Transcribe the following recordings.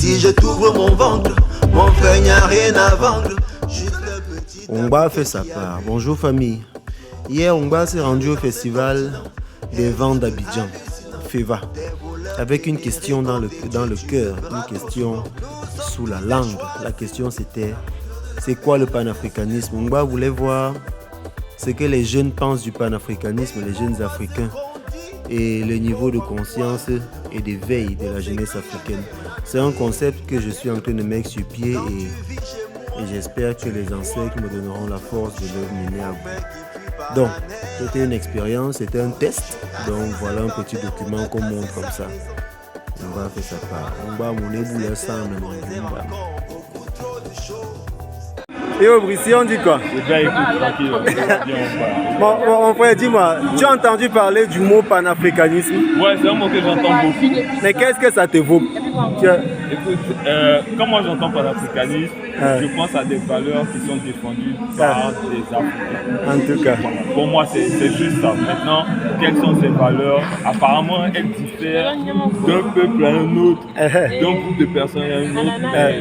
Si je t'ouvre mon ventre, mon frère n'y a rien à vendre. Ongba fait sa part. Bonjour famille. Hier, Ongba s'est rendu au festival des vents d'Abidjan, FEVA, avec une question dans le cœur, une question sous la langue. La question c'était, c'est quoi le panafricanisme? Ongba voulait voir ce que les jeunes pensent du panafricanisme, les jeunes africains, et le niveau de conscience et d'éveil de la jeunesse africaine. C'est un concept que je suis en train de mettre sur pied et j'espère que les ancêtres me donneront la force de le mener à bout. Donc, c'était une expérience, c'était un test. Donc voilà un petit document qu'on montre comme ça. On va faire ça part. On va mon éboule ensemble. Et au Brissi, on dit quoi? Eh bien, écoute, tranquille. Bon, mon frère, dis-moi, tu as entendu parler du mot panafricanisme? Ouais, c'est un mot que j'entends beaucoup. Mais qu'est-ce que ça t'évoque? Écoute, quand moi j'entends panafricanisme, je pense à des valeurs qui sont défendues par des Africains. En tout cas. Voilà. Pour moi, c'est juste ça. Maintenant, quelles sont ces valeurs? Apparemment, elles diffèrent d'un peuple à un autre, d'un groupe de personnes à un autre.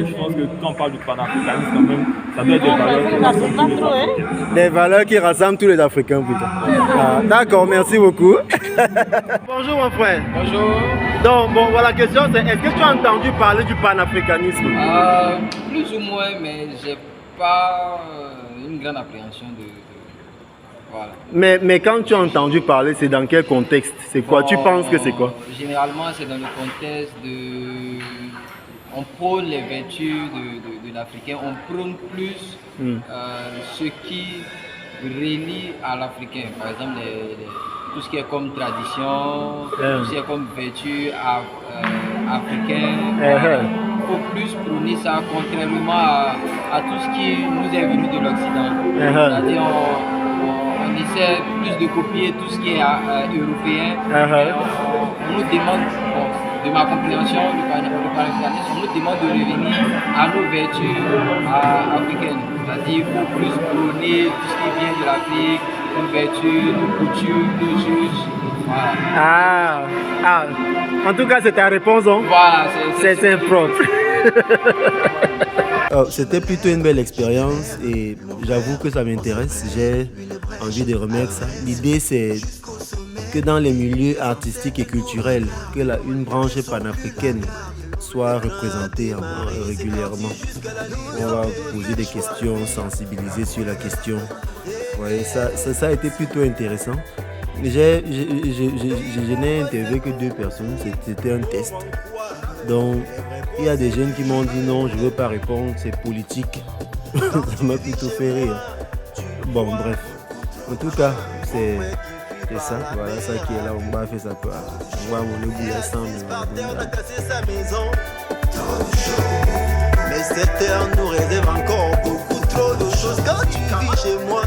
Je pense que quand on parle de panafricanisme, quand même, ça doit être des valeurs qui rassemblent tous les Africains. Des valeurs qui rassemblent tous les Africains, putain. Ah, d'accord, merci beaucoup. Bonjour mon frère. Bonjour. Donc, bon, voilà, la question c'est, est-ce que tu as entendu parler du panafricanisme? Plus ou moins, mais j'ai pas une grande appréhension de voilà. Mais quand tu as entendu parler, c'est dans quel contexte? C'est quoi? Tu penses que c'est quoi? Généralement, c'est dans le contexte de... On prône les vertus de l'Africain, on prône plus ce qui relie à l'Africain. Par exemple, tout ce qui est comme tradition, tout ce qui est comme vertu africaine. Il faut plus prôner ça, contrairement à tout ce qui nous est venu de l'Occident. C'est-à-dire, on essaie plus de copier tout ce qui est européen. On nous demande, de ma compréhension du panafricanisme, on nous demande de revenir à nos vertus africaines. C'est-à-dire qu'il faut plus prôner tout ce qui vient de l'Afrique, nos vertus, nos coutumes, nos juges. Voilà. En tout cas, c'est ta réponse, hein? Voilà, c'est propre. C'était plutôt une belle expérience et j'avoue que ça m'intéresse. J'ai envie de remettre ça. L'idée, c'est que dans les milieux artistiques et culturels, que une branche panafricaine soit représentée régulièrement. On va poser des questions, sensibiliser sur la question. Ouais, ça a été plutôt intéressant. Je n'ai interviewé que 2 personnes, c'était un test. Donc, il y a des jeunes qui m'ont dit non, je ne veux pas répondre, c'est politique. Ça m'a plutôt fait rire. Bon, bref. En tout cas, c'est ça, voilà ça qui est là, on va faire ça part. On va mon éboule ensemble. Mais cette terre nous réserve encore beaucoup trop de choses. Quand tu vis chez moi,